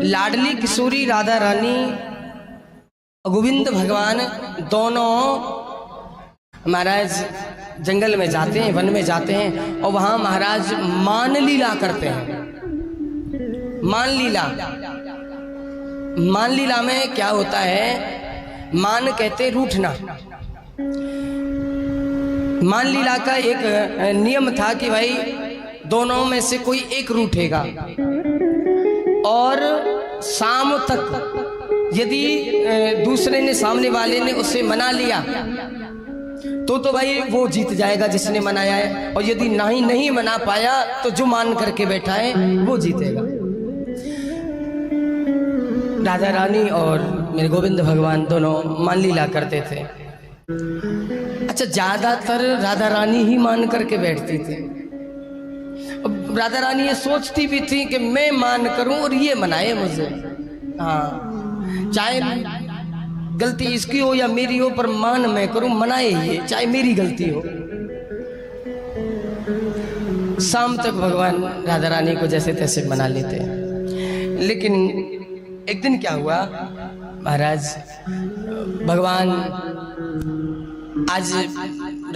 लाडली किशोरी राधा रानी गोविंद भगवान दोनों महाराज जंगल में जाते हैं, वन में जाते हैं और वहां महाराज मान लीला करते हैं। मान लीला में क्या होता है, मान कहते रूठना। मान लीला का एक नियम था कि भाई दोनों में से कोई एक रूठेगा और शाम तक यदि दूसरे ने, सामने वाले ने उसे मना लिया तो भाई वो जीत जाएगा जिसने मनाया है, और यदि नहीं मना पाया तो जो मान करके बैठा है वो जीतेगा। राधा रानी और मेरे गोविंद भगवान दोनों मान लीला करते थे। अच्छा, ज्यादातर राधा रानी ही मान करके बैठती थी। अब राधा रानी ये सोचती भी थी कि मैं मान करूं और ये मनाए मुझे। हाँ, चाहे गलती इसकी हो या मेरी हो, पर मान मैं करूं, मनाए ये, चाहे मेरी गलती हो। शाम तक भगवान राधा रानी को जैसे तैसे मना लेते। लेकिन एक दिन क्या हुआ, महाराज भगवान, आज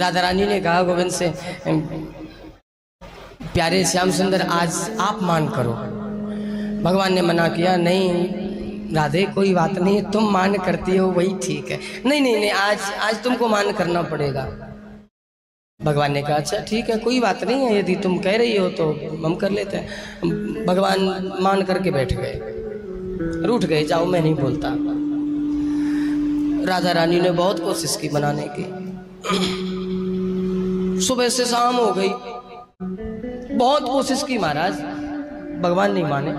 राधा रानी ने कहा गोविंद से, प्यारे श्याम सुंदर आज आप मान करो। भगवान ने मना किया, नहीं राधे कोई बात नहीं, तुम मान करती हो वही ठीक है। नहीं, आज तुमको मान करना पड़ेगा। भगवान ने कहा अच्छा ठीक है, कोई बात नहीं है, यदि तुम कह रही हो तो हम कर लेते हैं। भगवान मान करके बैठ गए, रूठ गए, जाओ मैं नहीं बोलता। राधा रानी ने बहुत कोशिश की मनाने की, सुबह से शाम हो गई, बहुत कोशिश की महाराज, भगवान नहीं माने।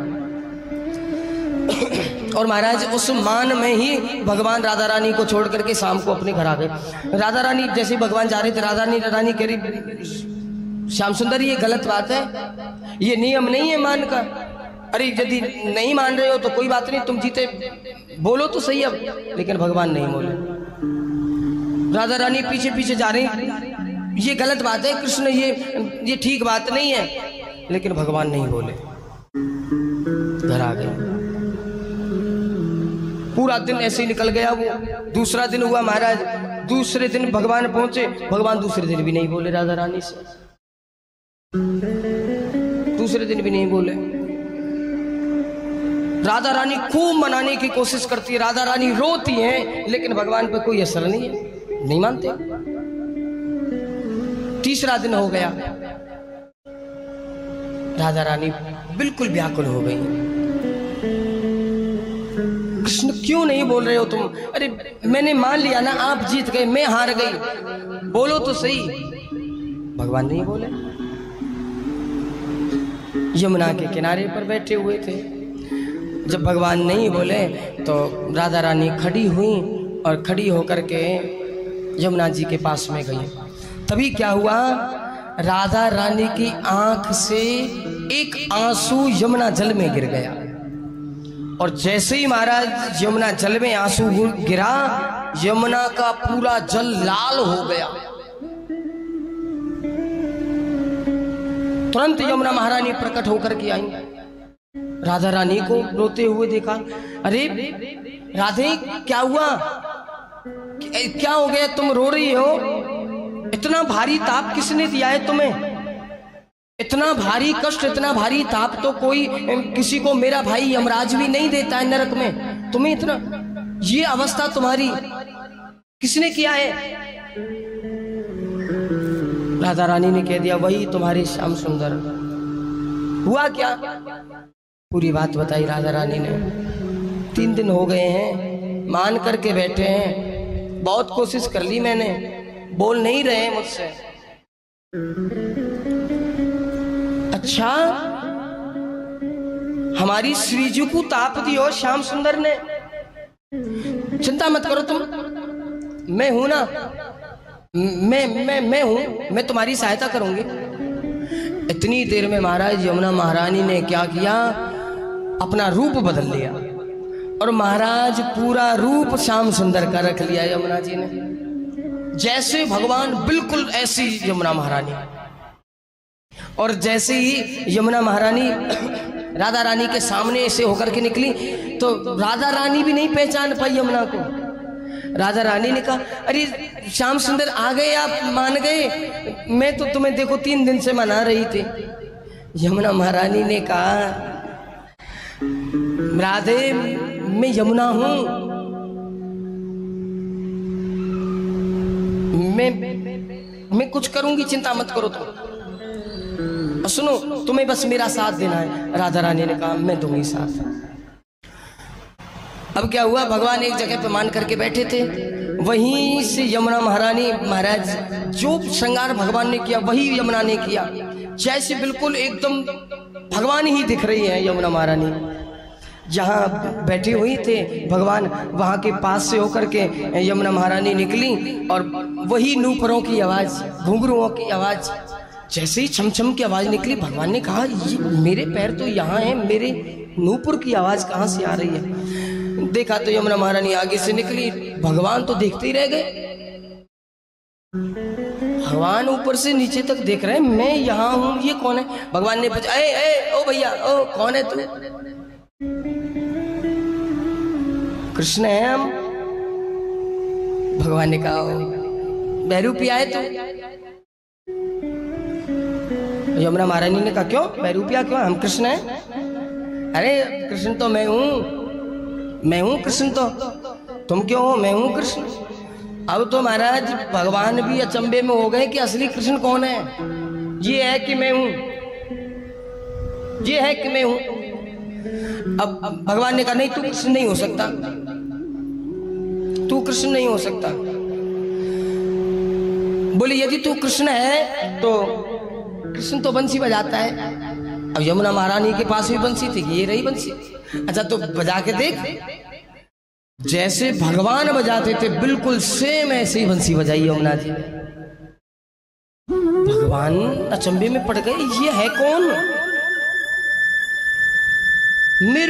और महाराज उस मान में ही भगवान राधा रानी को छोड़ करके शाम को अपने घर आ गए। राधा रानी जैसे भगवान जा रहे थे, राधा रानी कह रही श्याम सुंदर ये गलत बात है, ये नियम नहीं है मान का। अरे यदि नहीं मान रहे हो तो कोई बात नहीं, तुम जीते, बोलो तो सही अब। लेकिन भगवान नहीं बोले। राधा रानी पीछे पीछे जा रही, ये गलत बात है कृष्ण, ये ठीक बात नहीं है। लेकिन भगवान नहीं बोले, घर आ गए। पूरा दिन ऐसे ही निकल गया। वो दूसरा दिन हुआ महाराज, दूसरे दिन भगवान पहुंचे, भगवान दूसरे दिन भी नहीं बोले राधा रानी से, दूसरे दिन भी नहीं बोले। राधा रानी खूब मनाने की कोशिश करती है, राधा रानी रोती है, लेकिन भगवान पे कोई असर नहीं है, नहीं मानते। तीसरा दिन हो गया, राधा रानी बिल्कुल व्याकुल हो गई। कृष्ण क्यों नहीं बोल रहे हो तुम? अरे मैंने मान लिया ना, आप जीत गए, मैं हार गई, बोलो तो सही। भगवान नहीं बोले। यमुना के किनारे पर बैठे हुए थे। जब भगवान नहीं बोले तो राधा रानी खड़ी हुई और खड़ी होकर के यमुना जी के पास में गई। तभी क्या हुआ, राधा रानी की आंख से एक आंसू यमुना जल में गिर गया। और जैसे ही महाराज यमुना जल में आंसू गिरा, यमुना का पूरा जल लाल हो गया। तुरंत यमुना महारानी प्रकट होकर के आई। राधा रानी को रोते हुए देखा। अरे राधे क्या हुआ, क्या हो गया, तुम रो रही हो? इतना भारी ताप किसने दिया है तुम्हें? इतना भारी कष्ट, इतना भारी ताप तो कोई किसी को, मेरा भाई यमराज भी नहीं देता है नरक में। तुम्हें इतना, ये अवस्था तुम्हारी किसने किया है? राधा रानी ने कह दिया, वही तुम्हारे श्याम सुंदर। हुआ क्या? पूरी बात बताई राधा रानी ने। 3 दिन हो गए हैं, मान करके बैठे हैं, बहुत कोशिश कर ली मैंने, बोल नहीं रहे मुझसे। अच्छा, हमारी श्रीजी को ताप दी हो श्याम सुंदर ने। चिंता मत करो तुम, मैं हूं ना, मैं हूं, मैं तुम्हारी सहायता करूंगी। इतनी देर में महाराज यमुना महारानी ने क्या किया, अपना रूप बदल लिया और महाराज पूरा रूप श्याम सुंदर का रख लिया यमुना जी ने। जैसे भगवान बिल्कुल ऐसी यमुना महारानी। और जैसे ही यमुना महारानी राधा रानी के सामने से होकर के निकली तो राधा रानी भी नहीं पहचान पाई यमुना को। राधा रानी ने कहा, अरे श्याम सुंदर आ गए, आप मान गए, मैं तो तुम्हें देखो 3 दिन से मना रही थी। यमुना महारानी ने कहा, राधे मैं यमुना हूं, मैं कुछ करूंगी, चिंता मत करो तुम। सुनो, तुम्हें बस मेरा साथ देना है। राधा रानी ने कहा, मैं दूंगी साथ। अब क्या हुआ, भगवान एक जगह पे मान करके बैठे थे, वहीं से यमुना महारानी, महाराज जो श्रृंगार भगवान ने किया वही यमुना ने किया, जैसे बिल्कुल एकदम भगवान ही दिख रही है यमुना महारानी। जहाँ बैठे हुए थे भगवान, वहाँ के पास से होकर के यमुना महारानी निकली और वही नूपुरों की आवाज़, घुंघरुओं की आवाज़, जैसे ही छमछम की आवाज़ निकली, भगवान ने कहा, ये मेरे पैर तो यहाँ हैं, मेरे नूपुर की आवाज़ कहाँ से आ रही है। देखा तो यमुना महारानी आगे से निकली, भगवान तो देखते ही रह गए। भगवान ऊपर से नीचे तक देख रहे हैं, मैं यहाँ हूँ, ये कौन है। भगवान ने पूछा, ए ओ भैया, ओ कौन है तू। कृष्ण है हम। भगवान ने कहा, बहरूपिया है तू। यमुना महारानी ने कहा, क्यों बहरूपिया क्यों, हम कृष्ण हैं। अरे कृष्ण तो मैं हूं कृष्ण, तो तुम क्यों हो, मैं हूं कृष्ण। अब तो महाराज भगवान भी अचंभे में हो गए कि असली कृष्ण कौन है। ये है कि मैं हूं, ये है कि मैं हूं। अब भगवान ने कहा, नहीं तू कृष्ण नहीं हो सकता, तू कृष्ण नहीं हो सकता। बोले, यदि तू कृष्ण है तो कृष्ण तो बंसी बजाता है। अब यमुना महारानी के पास भी बंसी थी, ये रही बंसी। अच्छा तो बजा के देख, जैसे भगवान बजाते थे बिल्कुल सेम ऐसे ही बंसी बजाई यमुना जी। भगवान अचंभे में पड़ गए, ये है कौन,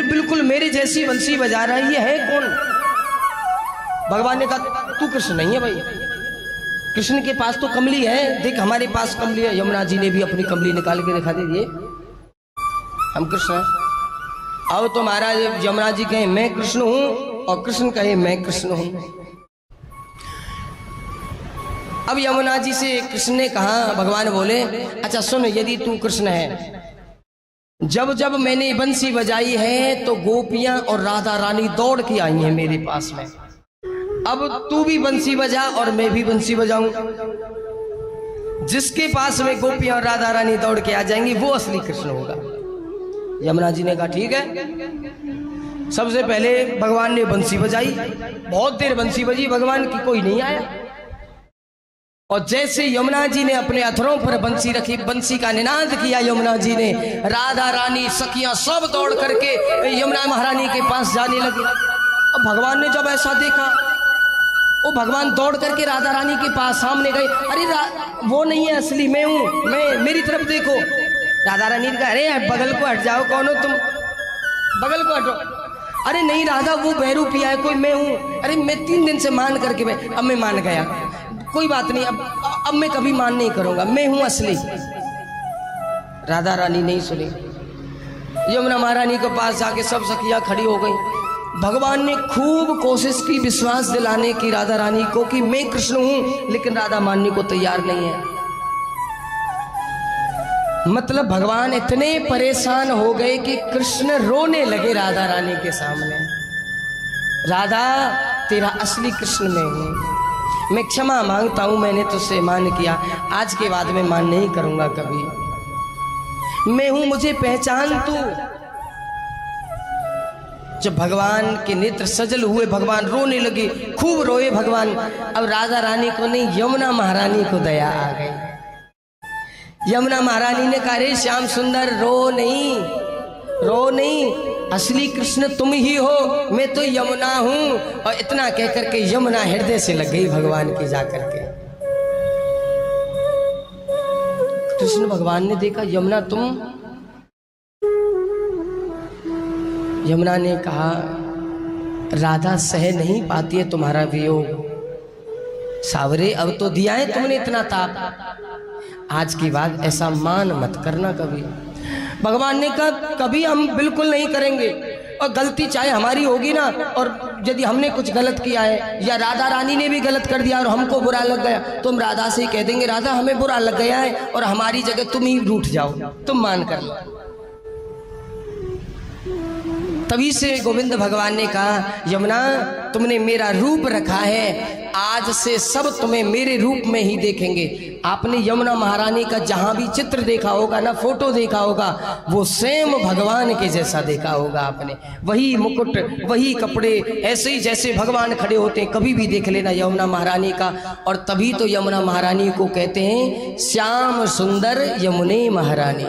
बिल्कुल मेरे जैसी बंसी बजा रहा है, ये है कौन। भगवान ने कहा, तू कृष्ण नहीं है भाई, कृष्ण के पास तो कमली है, देख हमारे पास कमली है। यमुना जी ने भी अपनी कमली निकाल के दिखा दी, ये हम कृष्ण हैं। अब तो महाराज यमुना जी कहे, मैं कृष्ण हूं, और कृष्ण कहे, मैं कृष्ण हूं। अब यमुना जी से कृष्ण ने कहा, भगवान बोले, अच्छा सुन, यदि तू कृष्ण है, जब जब मैंने बंसी बजाई है तो गोपियां और राधा रानी दौड़ के आई हैं मेरे पास में। अब तू भी बंसी बजा और मैं भी बंसी बजाऊं, जिसके पास में गोपियां और राधा रानी दौड़ के आ जाएंगी वो असली कृष्ण होगा। यमुना जी ने कहा, ठीक है। सबसे पहले भगवान ने बंसी बजाई, बहुत देर बंसी बजी, भगवान की कोई नहीं आया। और जैसे यमुना जी ने अपने अथरों पर बंसी रखी, बंसी का निनाद किया यमुना जी ने, राधा रानी सखियां सब दौड़ करके यमुना महारानी के पास जाने लगी। अब भगवान ने जब ऐसा देखा, वो भगवान दौड़ करके राधा रानी के पास सामने गए। अरे वो नहीं है असली, मैं हूं, मैं, मेरी तरफ देखो। राधा रानी ने कहा, अरे बगल को हट जाओ, कौन हो तुम, बगल को हटो। अरे नहीं राधा, वो बहरूपिया है कोई, मैं हूं। अरे मैं 3 दिन से मान करके अब मैं मान गया, कोई बात नहीं, अब मैं कभी मान नहीं करूंगा, मैं हूं असली। राधा रानी नहीं सुनी। यमुना महारानी के पास जाके सब सखियां खड़ी हो गई। भगवान ने खूब कोशिश की विश्वास दिलाने की राधा रानी को कि मैं कृष्ण हूं, लेकिन राधा मानने को तैयार नहीं है। मतलब भगवान इतने परेशान हो गए कि कृष्ण रोने लगे राधा रानी के सामने। राधा, तेरा असली कृष्ण मैं हूं, मैं क्षमा मांगता हूं, मैंने तुझसे मान किया, आज के बाद मैं मान नहीं करूंगा कभी, मैं हूं, मुझे पहचान तू। जब भगवान के नेत्र सजल हुए, भगवान रोने लगे, खूब रोए भगवान। अब राधा रानी को नहीं, यमुना महारानी को दया आ गई। यमुना महारानी ने कहा, रे श्याम सुंदर, रो नहीं, रो नहीं, असली कृष्ण तुम ही हो, मैं तो यमुना हूं। और इतना कहकर के यमुना हृदय से लग गई भगवान की जाकर के। कृष्ण भगवान ने देखा, यमुना तुम। यमुना ने कहा, राधा सह नहीं पाती है तुम्हारा वियोग। सावरे, अब तो दिया है तुमने इतना ताप, आज की बात ऐसा मान मत करना कभी। भगवान ने कहा कभी हम बिल्कुल नहीं करेंगे, और गलती चाहे हमारी होगी ना, और यदि हमने कुछ गलत किया है या राधा रानी ने भी गलत कर दिया और हमको बुरा लग गया, तो हम राधा से ही कह देंगे राधा हमें बुरा लग गया है और हमारी जगह तुम ही रूठ जाओ, तुम मान कर लो। तभी से गोविंद भगवान ने कहा यमुना तुमने मेरा रूप रखा है, आज से सब तुम्हें मेरे रूप में ही देखेंगे। आपने यमुना महारानी का जहां भी चित्र देखा होगा ना, फोटो देखा होगा, वो सेम भगवान के जैसा देखा होगा आपने। वही मुकुट, वही कपड़े, ऐसे ही जैसे भगवान खड़े होते हैं, कभी भी देख लेना यमुना महारानी का। और तभी तो यमुना महारानी को कहते हैं श्याम सुंदर यमुने महारानी।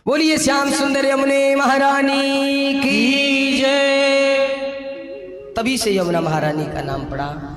बोलिए श्याम सुंदर यमुने महारानी की जय। तभी से यमुना महारानी का नाम पड़ा।